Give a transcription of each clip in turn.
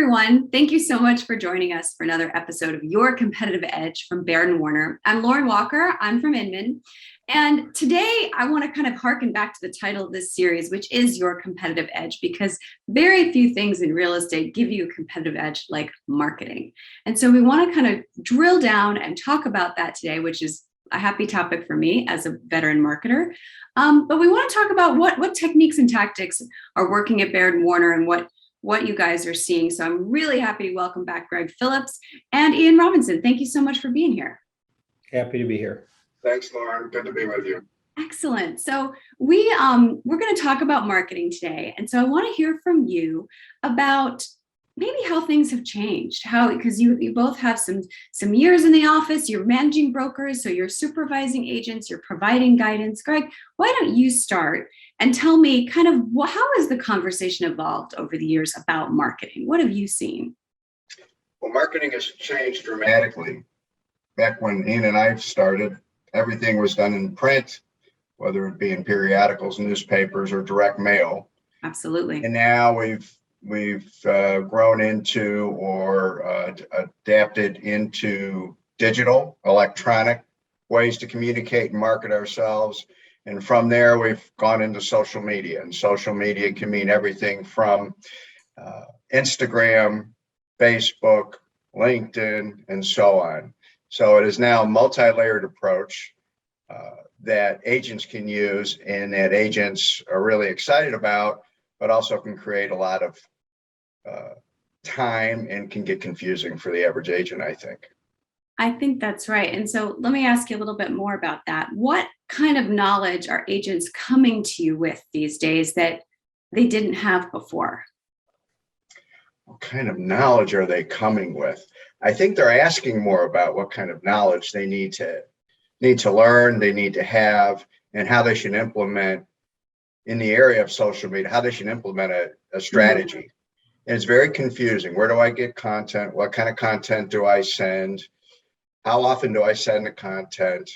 everyone. Thank you so much for joining us for another episode of Your Competitive Edge from Baird Warner. I'm Lauren Walker. I'm from Inman. And today I want to kind of harken back to the title of this series, which is Your Competitive Edge, because very few things in real estate give you a competitive edge like marketing. And so we want to kind of drill down and talk about that today, which is a happy topic for me as a veteran marketer. But we want to talk about what techniques and tactics are working at Baird Warner and what you guys are seeing. So I'm really happy to welcome back Greg Phillips and Ian Robinson. Thank you so much for being here. Happy to be here. Thanks, Lauren. Good to be with you. Excellent. So we're going to talk about marketing today. And so I want to hear from you about maybe how things have changed, because you both have some years in the office, you're managing brokers, so you're supervising agents, you're providing guidance. Greg, why don't you start and tell me kind of how has the conversation evolved over the years about marketing? What have you seen? Well, marketing has changed dramatically. Back when Ian and I started, everything was done in print, whether it be in periodicals, newspapers, or direct mail. Absolutely. And now we've grown into or adapted into digital, electronic ways to communicate and market ourselves. And from there, we've gone into social media. And social media can mean everything from Instagram, Facebook, LinkedIn, and so on. So it is now a multi-layered approach that agents can use and that agents are really excited about, but also can create a lot of time and can get confusing for the average agent, I think. I think that's right. And so let me ask you a little bit more about that. What kind of knowledge are agents coming to you with these days that they didn't have before? What kind of knowledge are they coming with? I think they're asking more about what kind of knowledge they need to learn, they need to have, and how they should implement in the area of social media, how they should implement a strategy. Mm-hmm. And it's very confusing. Where do I get content? What kind of content do I send? How often do I send the content?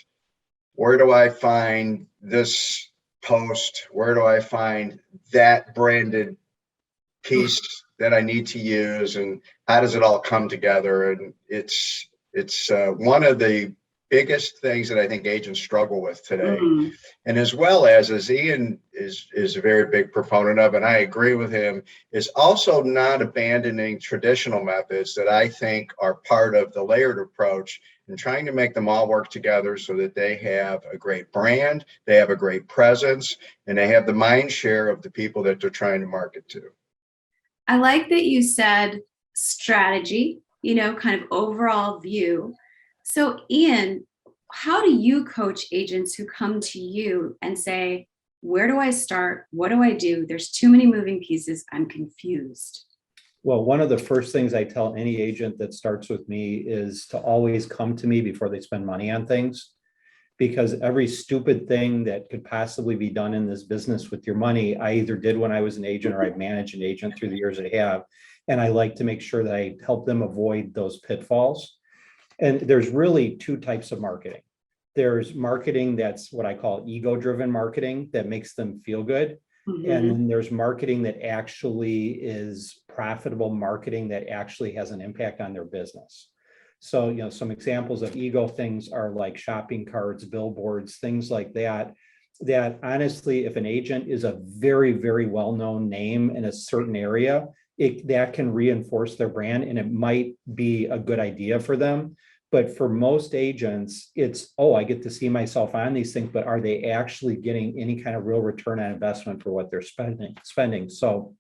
Where do I find this post? Where do I find that branded piece that I need to use? And how does it all come together? And it's one of the biggest things that I think agents struggle with today. Mm-hmm. And as well as Ian is a very big proponent of, and I agree with him, is also not abandoning traditional methods that I think are part of the layered approach and trying to make them all work together so that they have a great brand, they have a great presence, and they have the mind share of the people that they're trying to market to. I like that you said strategy, kind of overall view. So Ian, how do you coach agents who come to you and say, where do I start? What do I do? There's too many moving pieces. I'm confused. Well, one of the first things I tell any agent that starts with me is to always come to me before they spend money on things, because every stupid thing that could possibly be done in this business with your money, I either did when I was an agent or I've managed an agent through the years I have. And I like to make sure that I help them avoid those pitfalls. And there's really two types of marketing. There's marketing that's what I call ego-driven marketing that makes them feel good. Mm-hmm. And then there's marketing that actually is profitable marketing that actually has an impact on their business. So, some examples of ego things are like shopping carts, billboards, things like that, that honestly, if an agent is a very, very well-known name in a certain area, that can reinforce their brand and it might be a good idea for them. But for most agents, it's, I get to see myself on these things, but are they actually getting any kind of real return on investment for what they're spending? So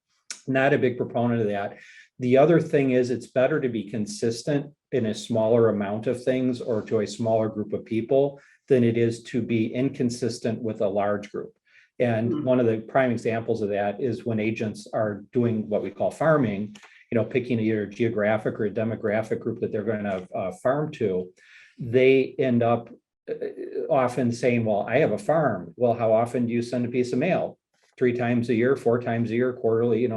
not a big proponent of that. The other thing is it's better to be consistent in a smaller amount of things or to a smaller group of people than it is to be inconsistent with a large group. And one of the prime examples of that is when agents are doing what we call farming, picking either a geographic or a demographic group that they're going to farm to, they end up often saying, well, I have a farm. Well, how often do you send a piece of mail? 3 times a year, 4 times a year, quarterly,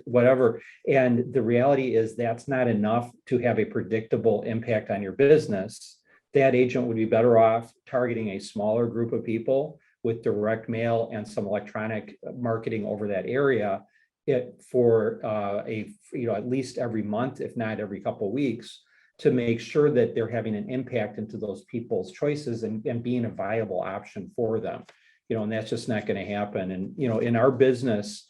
whatever. And the reality is that's not enough to have a predictable impact on your business. That agent would be better off targeting a smaller group of people with direct mail and some electronic marketing over that area it for at least every month, if not every couple of weeks, to make sure that they're having an impact into those people's choices and being a viable option for them. And that's just not going to happen. And, in our business,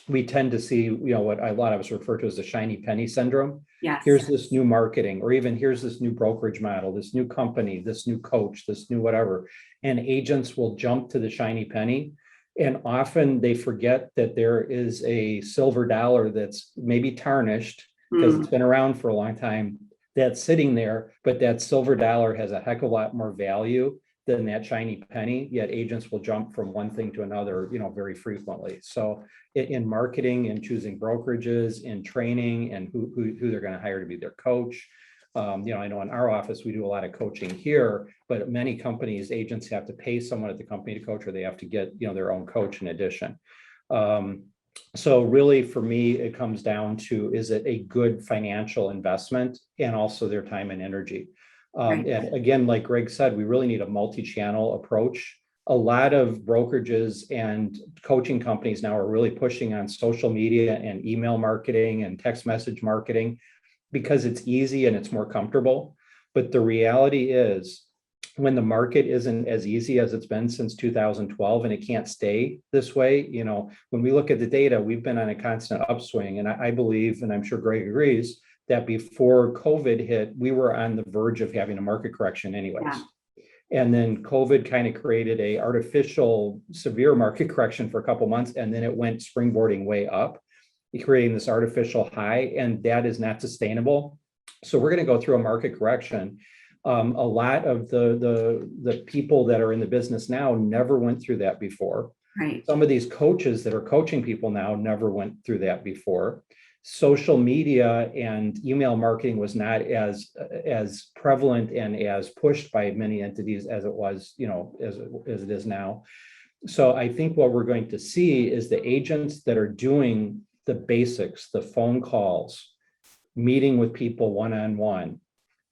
we tend to see, what a lot of us refer to as the shiny penny syndrome. Yes. Here's this new marketing, or even here's this new brokerage model, this new company, this new coach, this new whatever. And agents will jump to the shiny penny. And often they forget that there is a silver dollar that's maybe tarnished because it's been around for a long time, that's sitting there, but that silver dollar has a heck of a lot more value than that shiny penny, yet agents will jump from one thing to another, very frequently. So in marketing and choosing brokerages, in training, and who they're going to hire to be their coach. I know in our office, we do a lot of coaching here, but at many companies, agents have to pay someone at the company to coach, or they have to get, their own coach in addition. So really, for me, it comes down to, is it a good financial investment, and also their time and energy? Right. And again, like Greg said, we really need a multi-channel approach. A lot of brokerages and coaching companies now are really pushing on social media and email marketing and text message marketing because it's easy and it's more comfortable. But the reality is, when the market isn't as easy as it's been since 2012, and it can't stay this way, when we look at the data, we've been on a constant upswing. And I believe, and I'm sure Greg agrees, that before COVID hit, we were on the verge of having a market correction anyways. Yeah. And then COVID kind of created a artificial severe market correction for a couple months, and then it went springboarding way up, creating this artificial high, and that is not sustainable. So we're going to go through a market correction. A lot of the people that are in the business now never went through that before. Right. Some of these coaches that are coaching people now never went through that before. Social media and email marketing was not as prevalent and as pushed by many entities as it was, as it is now. So I think what we're going to see is the agents that are doing the basics, the phone calls, meeting with people one-on-one,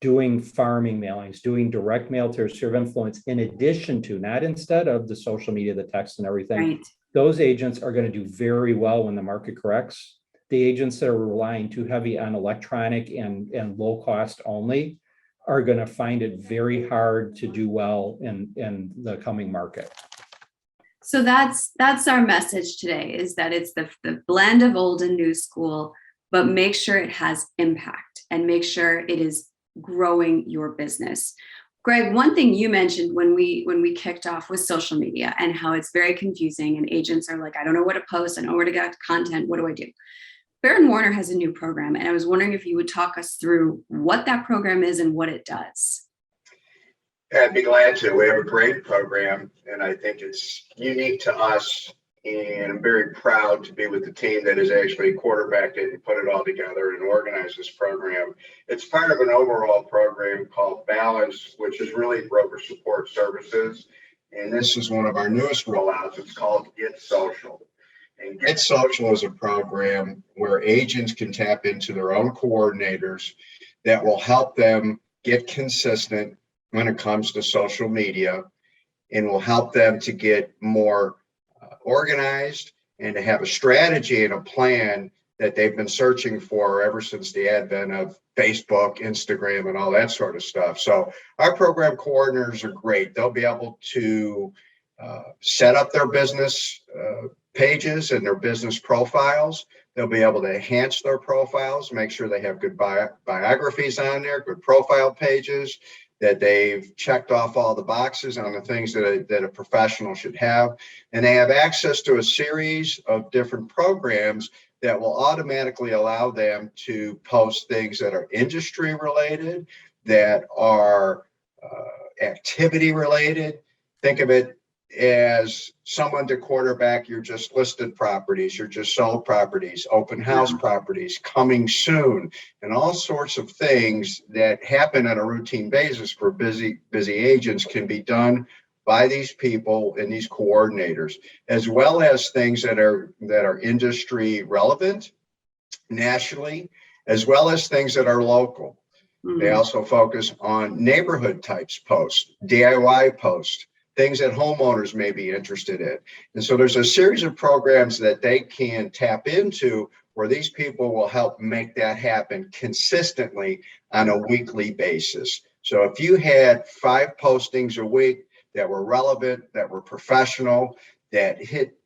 doing farming mailings, doing direct mail to their sphere of influence, in addition to, not instead of, the social media, the text and everything. Right. Those agents are going to do very well when the market corrects. The agents that are relying too heavy on electronic and low cost only are going to find it very hard to do well in the coming market. So that's our message today, is that it's the blend of old and new school, but make sure it has impact and make sure it is growing your business. Greg, one thing you mentioned when we kicked off was social media and how it's very confusing, and agents are like, I don't know what to post, I don't know where to get content, what do I do? Baird Warner has a new program, and I was wondering if you would talk us through what that program is and what it does. Yeah, I'd be glad to. We have a great program, and I think it's unique to us. And I'm very proud to be with the team that has actually quarterbacked it and put it all together and organized this program. It's part of an overall program called Balance, which is really broker support services. And this is one of our newest rollouts. It's called Get Social. And Get Social is a program where agents can tap into their own coordinators that will help them get consistent when it comes to social media, and will help them to get more organized and to have a strategy and a plan that they've been searching for ever since the advent of Facebook, Instagram, and all that sort of stuff. So our program coordinators are great. They'll be able to set up their business pages and their business profiles. They'll be able to enhance their profiles, make sure they have good biographies on there, good profile pages, that they've checked off all the boxes on the things that a professional should have. And they have access to a series of different programs that will automatically allow them to post things that are industry related, that are activity related. Think of it as someone to quarterback your just listed properties, your just sold properties, open house properties, coming soon, and all sorts of things that happen on a routine basis for busy agents can be done by these people and these coordinators, as well as things that are industry relevant nationally, as well as things that are local. They also focus on neighborhood types posts, DIY posts, things that homeowners may be interested in. And so there's a series of programs that they can tap into where these people will help make that happen consistently on a weekly basis. So if you had 5 postings a week that were relevant, that were professional, that hit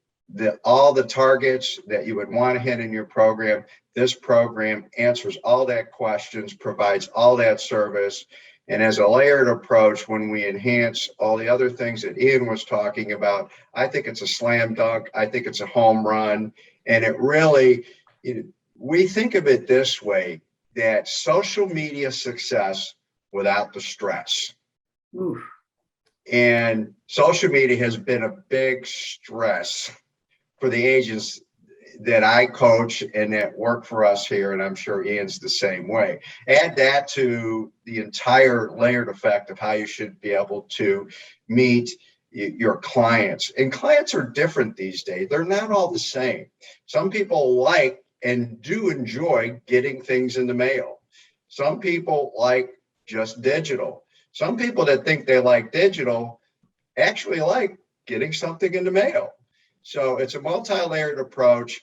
all the targets that you would want to hit in your program, this program answers all that questions, provides all that service. And as a layered approach, when we enhance all the other things that Ian was talking about, I think it's a slam dunk. I think it's a home run. And it really, we think of it this way, that social media success without the stress. Oof. And social media has been a big stress for the agents that I coach and that work for us here, and I'm sure Ian's the same way. Add that to the entire layered effect of how you should be able to meet your clients. And clients are different these days. They're not all the same. Some people like and do enjoy getting things in the mail. Some people like just digital. Some people that think they like digital actually like getting something in the mail. So it's a multi-layered approach.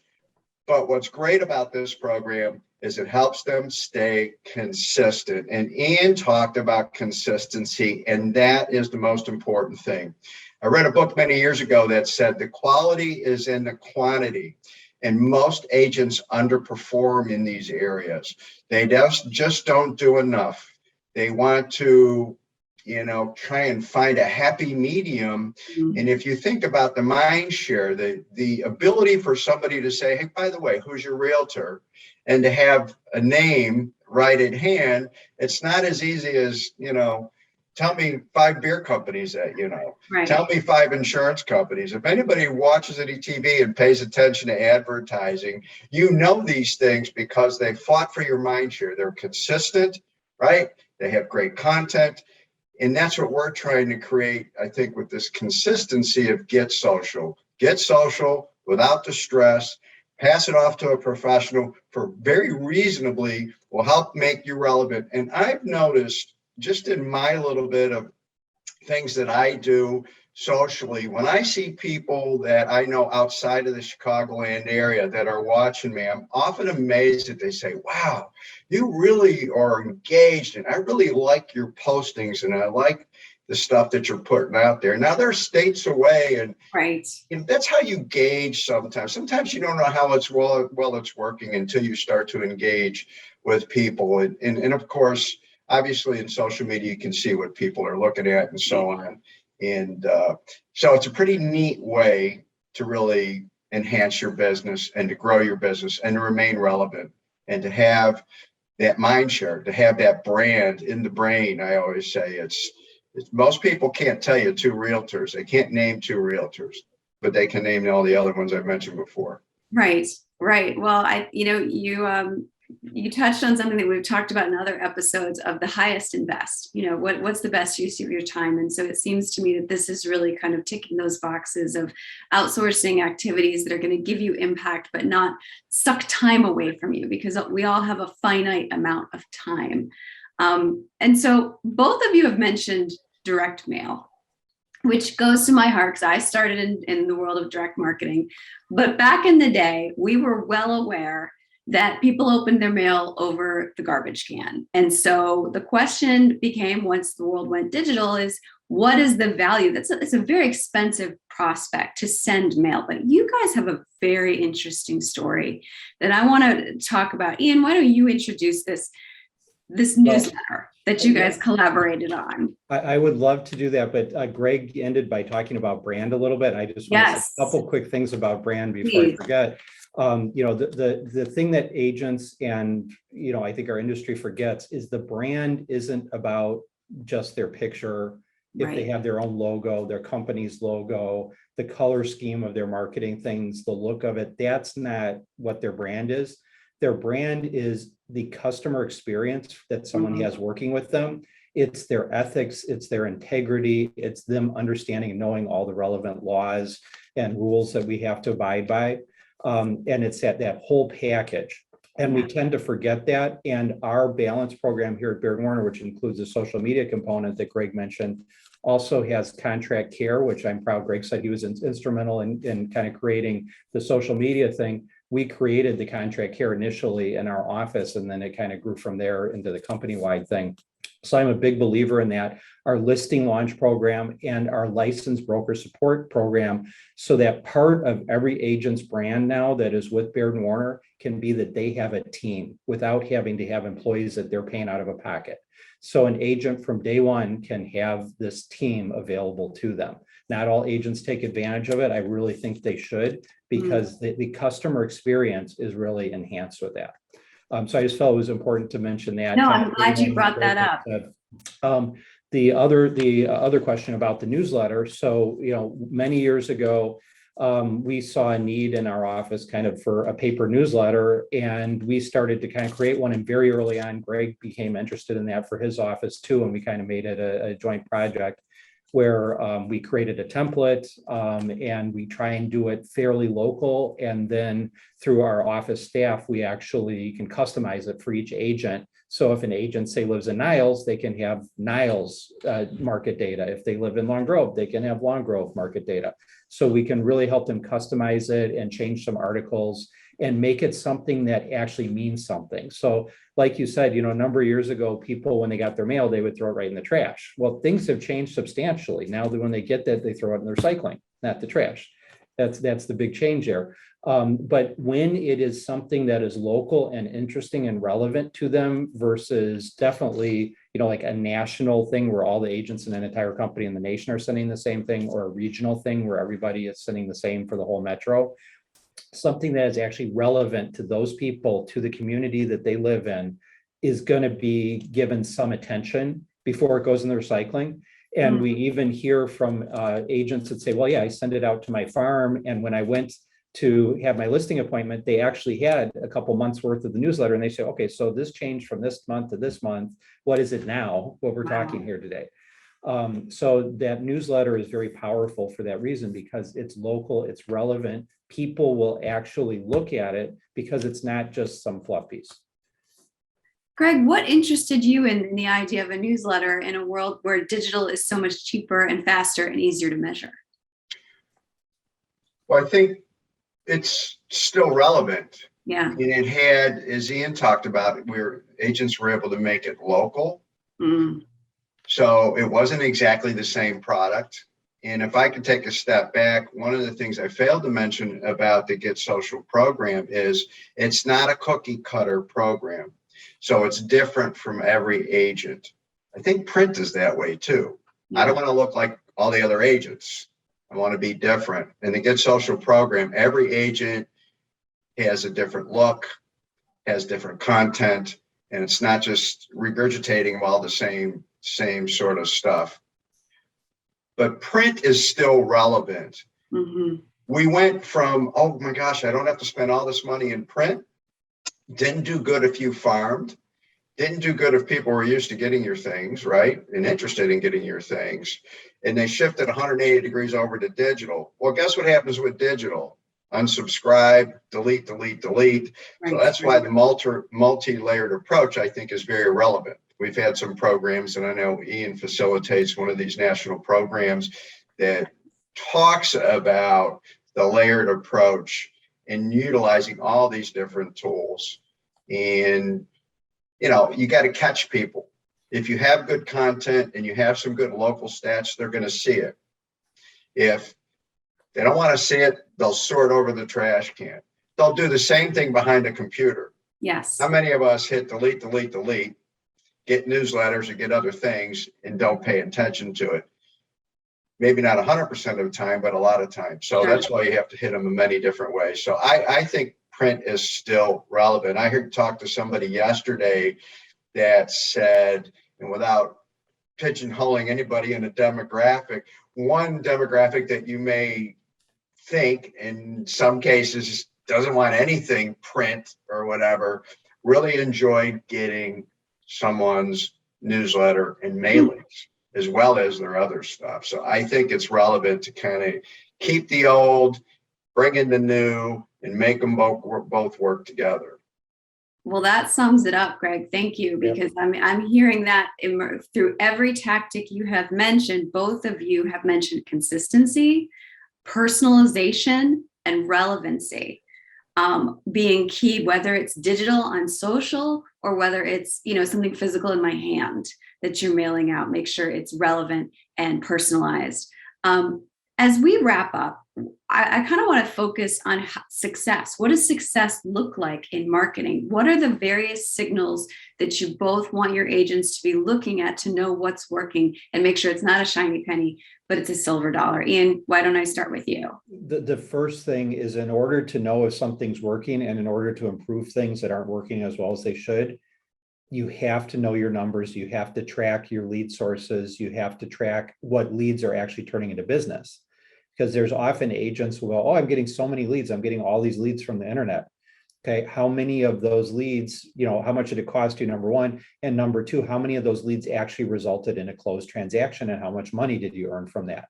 But what's great about this program is it helps them stay consistent. And Ian talked about consistency, and that is the most important thing. I read a book many years ago that said the quality is in the quantity. And most agents underperform in these areas. They just don't do enough. They want to, try and find a happy medium. Mm-hmm. And if you think about the mind share, the ability for somebody to say, hey, by the way, who's your realtor? And to have a name right at hand, it's not as easy as, tell me 5 beer companies that you know. Right. Tell me 5 insurance companies. If anybody watches any TV and pays attention to advertising, these things because they fought for your mind share. They're consistent, right? They have great content. And that's what we're trying to create, I think, with this consistency of get social without the stress, pass it off to a professional for very reasonably will help make you relevant. And I've noticed just in my little bit of things that I do socially, when I see people that I know outside of the Chicagoland area that are watching me, I'm often amazed that they say, wow, you really are engaged and I really like your postings and I like the stuff that you're putting out there. Now they're states away and, right. And that's how you gauge sometimes. Sometimes you don't know how it's well it's working until you start to engage with people. And of course, obviously in social media, you can see what people are looking at and so on. And so it's a pretty neat way to really enhance your business and to grow your business and to remain relevant and to have that mind share, to have that brand in the brain. I always say it's most people can't tell you 2 realtors. They can't name 2 realtors, but they can name all the other ones I've mentioned before. Right. Well, you touched on something that we've talked about in other episodes of the highest and best. What's the best use of your time? And so it seems to me that this is really kind of ticking those boxes of outsourcing activities that are going to give you impact, but not suck time away from you, because we all have a finite amount of time. And so both of you have mentioned direct mail, which goes to my heart because I started in the world of direct marketing. But back in the day, we were well aware that people opened their mail over the garbage can. And so the question became, once the world went digital, is what is the value? It's a very expensive prospect to send mail, but you guys have a very interesting story that I want to talk about. Ian, why don't you introduce this newsletter that you guys collaborated on? I would love to do that, but Greg ended by talking about brand a little bit. I just want to say a couple quick things about brand before I forget. The thing that agents and, I think our industry forgets is the brand isn't about just their picture. If they have their own logo, their company's logo, the color scheme of their marketing things, the look of it, that's not what their brand is. Their brand is the customer experience that someone has working with them. It's their ethics, it's their integrity, it's them understanding and knowing all the relevant laws and rules that we have to abide by. And it's that whole package. And we tend to forget that. And our balance program here at Baird Warner, which includes the social media component that Greg mentioned, also has contract care, which I'm proud Greg said he was instrumental in kind of creating the social media thing. We created the contract care initially in our office, and then it kind of grew from there into the company-wide thing. So I'm a big believer in that. Our listing launch program and our licensed broker support program, so that part of every agent's brand now that is with Baird Warner can be that they have a team without having to have employees that they're paying out of a pocket. So an agent from day one can have this team available to them. Not all agents take advantage of it. I really think they should, because the customer experience is really enhanced with that. So I just felt it was important to mention that. No, I'm glad you brought that up. The other question about the newsletter. So, many years ago, we saw a need in our office kind of for a paper newsletter, and we started to kind of create one. And very early on, Greg became interested in that for his office too, and we kind of made it a joint project where we created a template, and we try and do it fairly local. And then through our office staff, we actually can customize it for each agent. So if an agent, say, lives in Niles, they can have Niles market data. If they live in Long Grove, they can have Long Grove market data. So we can really help them customize it and change some articles and make it something that actually means something. So like you said, a number of years ago, people, when they got their mail, they would throw it right in the trash. Well, things have changed substantially. Now that when they get that, they throw it in the recycling, not the trash. That's the big change there. But when it is something that is local and interesting and relevant to them versus definitely, like a national thing where all the agents in an entire company in the nation are sending the same thing, or a regional thing where everybody is sending the same for the whole metro, something that is actually relevant to those people, to the community that they live in, is going to be given some attention before it goes in the recycling. And we even hear from agents that say, well, yeah, I send it out to my farm. And when I went to have my listing appointment, they actually had a couple months worth of the newsletter. And they say, okay, so this changed from this month to this month. What is it now? What we're talking here today. So that newsletter is very powerful for that reason, because it's local, it's relevant. People will actually look at it because it's not just some fluff piece. Greg, what interested you in the idea of a newsletter in a world where digital is so much cheaper and faster and easier to measure? Well, I think it's still relevant. Yeah. And it had, as Ian talked about, agents were able to make it local. So it wasn't exactly the same product. And if I could take a step back, one of the things I failed to mention about the Get Social program is it's not a cookie cutter program. So it's different from every agent. I think print is that way too. I don't want to look like all the other agents. I want to be different. In the Get Social program, every agent has a different look, has different content, and it's not just regurgitating all the same sort of stuff. But print is still relevant. We went from, oh my gosh, I don't have to spend all this money in print. Didn't do good if you farmed. Didn't do good if people were used to getting your things, right? And interested in getting your things. And they shifted 180 degrees over to digital. Well, guess what happens with digital? Unsubscribe, delete, delete, delete. Right. So that's why the multi-layered approach, I think, is very relevant. We've had some programs, and I know Ian facilitates one of these national programs that talks about the layered approach and utilizing all these different tools. And, you got to catch people. If you have good content and you have some good local stats, they're going to see it. If they don't want to see it, they'll sort over the trash can. They'll do the same thing behind a computer. Yes. How many of us hit delete, delete, delete, get newsletters or get other things and don't pay attention to it? Maybe not 100% of the time, but a lot of times. So that's why you have to hit them in many different ways. So I think print is still relevant. I talked to somebody yesterday that said, and without pigeonholing anybody in a demographic, one demographic that you may think in some cases doesn't want anything print or whatever, really enjoyed getting someone's newsletter and mailings as well as their other stuff. So I think it's relevant to kind of keep the old, bring in the new, and make them both work together. Well, that sums it up, Greg. Thank you, Yep. because I'm hearing that through every tactic you have mentioned. Both of you have mentioned consistency, personalization, and relevancy being key, whether it's digital on social or whether it's something physical in my hand that you're mailing out. Make sure it's relevant and personalized. As we wrap up, I kind of want to focus on success. What does success look like in marketing? What are the various signals that you both want your agents to be looking at to know what's working and make sure it's not a shiny penny, but it's a silver dollar? Ian, why don't I start with you? The first thing is, in order to know if something's working and in order to improve things that aren't working as well as they should, you have to know your numbers. You have to track your lead sources. You have to track what leads are actually turning into business. Because there's often agents who go, oh, I'm getting so many leads. I'm getting all these leads from the internet. Okay, how many of those leads, how much did it cost you, number one? And number two, how many of those leads actually resulted in a closed transaction, and how much money did you earn from that?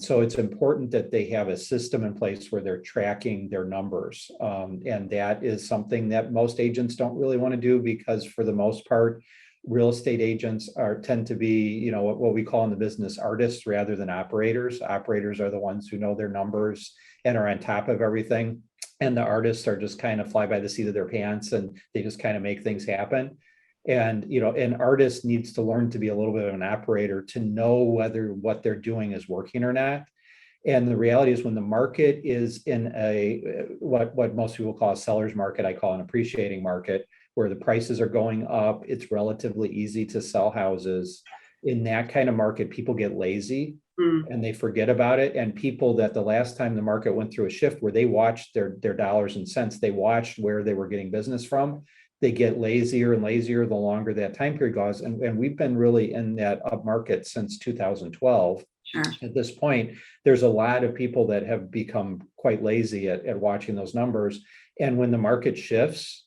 So it's important that they have a system in place where they're tracking their numbers. And that is something that most agents don't really want to do, because for the most part, real estate agents tend to be, what we call in the business artists rather than operators. Operators are the ones who know their numbers and are on top of everything. And the artists are just kind of fly by the seat of their pants, and they just kind of make things happen. And, an artist needs to learn to be a little bit of an operator to know whether what they're doing is working or not. And the reality is, when the market is in what most people call a seller's market, I call an appreciating market, where the prices are going up, it's relatively easy to sell houses. In that kind of market, people get lazy and they forget about it. And people that the last time the market went through a shift where they watched their dollars and cents, they watched where they were getting business from, they get lazier and lazier the longer that time period goes. And we've been really in that up market since 2012. Sure. At this point, there's a lot of people that have become quite lazy at watching those numbers. And when the market shifts,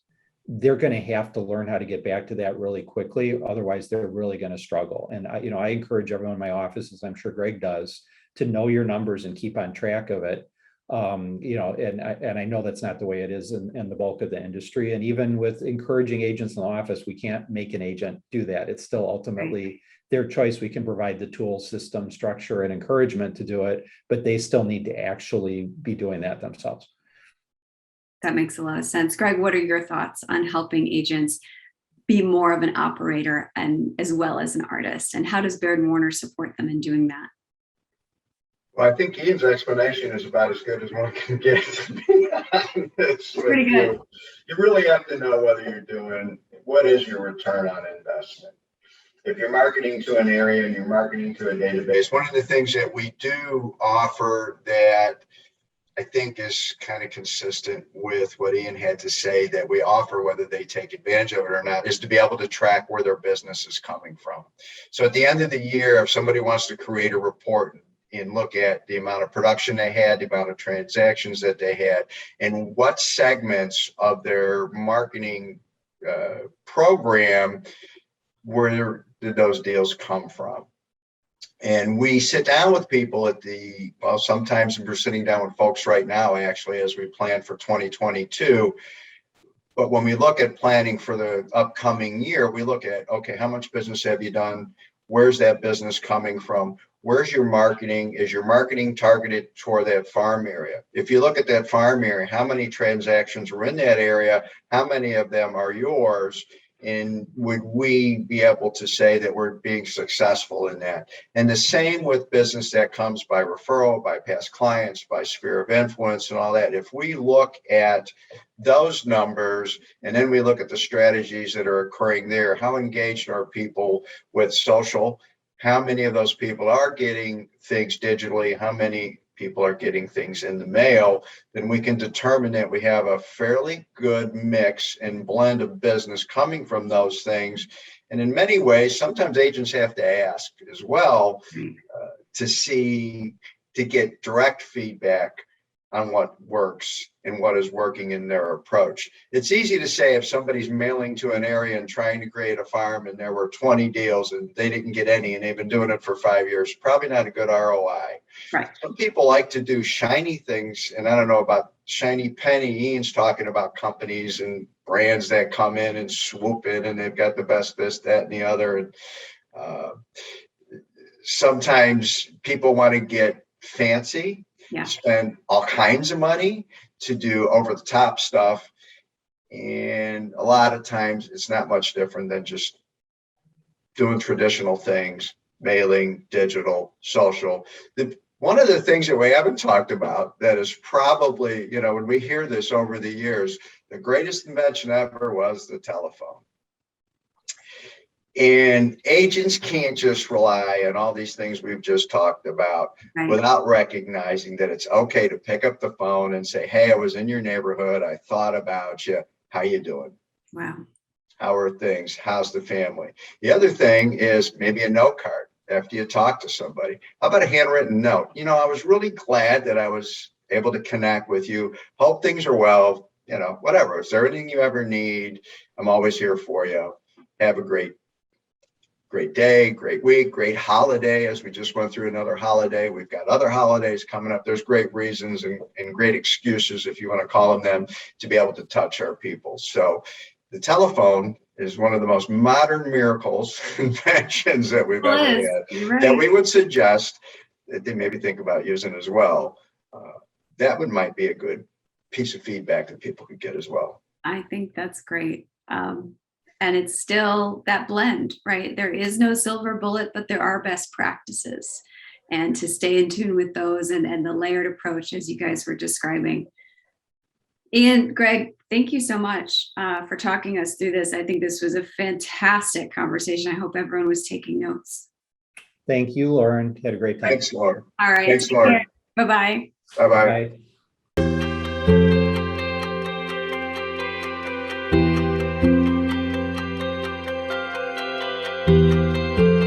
they're going to have to learn how to get back to that really quickly. Otherwise, they're really going to struggle. And I encourage everyone in my office, as I'm sure Greg does, to know your numbers and keep on track of it. And I know that's not the way it is in the bulk of the industry. And even with encouraging agents in the office, we can't make an agent do that. It's still ultimately their choice. We can provide the tool, system, structure, and encouragement to do it, but they still need to actually be doing that themselves. That makes a lot of sense. Greg, what are your thoughts on helping agents be more of an operator and as well as an artist? And how does Baird Warner support them in doing that? Well, I think Ian's explanation is about as good as one can get, to be honest. Pretty good. You really have to know whether you're doing, what is your return on investment. If you're marketing to an area and you're marketing to a database, one of the things that we do offer that I think is kind of consistent with what Ian had to say, that we offer, whether they take advantage of it or not, is to be able to track where their business is coming from. So at the end of the year, if somebody wants to create a report and look at the amount of production they had, the amount of transactions that they had, and what segments of their marketing program where did those deals come from? And we sit down with people sometimes we're sitting down with folks right now, actually, as we plan for 2022. But when we look at planning for the upcoming year, we look at, okay, how much business have you done? Where's that business coming from? Where's your marketing? Is your marketing targeted toward that farm area? If you look at that farm area, how many transactions are in that area? How many of them are yours? And would we be able to say that we're being successful in that? And the same with business that comes by referral, by past clients, by sphere of influence and all that. If we look at those numbers and then we look at the strategies that are occurring there, how engaged are people with social? How many of those people are getting things digitally? How many people are getting things in the mail? Then we can determine that we have a fairly good mix and blend of business coming from those things. And in many ways, sometimes agents have to ask as well to get direct feedback on what works and what is working in their approach. It's easy to say if somebody's mailing to an area and trying to create a farm and there were 20 deals and they didn't get any and they've been doing it for 5 years, probably not a good ROI. Right. Some people like to do shiny things, and I don't know about shiny penny. Ian's talking about companies and brands that come in and swoop in and they've got the best this, that, and the other. And sometimes people want to get fancy, spend all kinds of money to do over the top stuff. And a lot of times it's not much different than just doing traditional things, mailing, digital, social. One of the things that we haven't talked about that is probably, when we hear this over the years, the greatest invention ever was the telephone. And agents can't just rely on all these things we've just talked about without recognizing that it's okay to pick up the phone and say, hey, I was in your neighborhood. I thought about you. How you doing? Wow. How are things? How's the family? The other thing is maybe a note card after you talk to somebody. How about a handwritten note? I was really glad that I was able to connect with you. Hope things are well, whatever. Is there anything you ever need? I'm always here for you. Have a great day, great week, great holiday. As we just went through another holiday, we've got other holidays coming up. There's great reasons and great excuses, if you want to call them, to be able to touch our people. So the telephone is one of the most modern miracles, inventions that we've ever had, that we would suggest that they maybe think about using as well. That might be a good piece of feedback that people could get as well. I think that's great. And it's still that blend, right? There is no silver bullet, but there are best practices. And to stay in tune with those and the layered approach, as you guys were describing. Ian, Greg, thank you so much for talking us through this. I think this was a fantastic conversation. I hope everyone was taking notes. Thank you, Lauren. You had a great time. Thanks, Lauren. All right. Thanks, Lauren. Bye-bye. Bye-bye. Bye.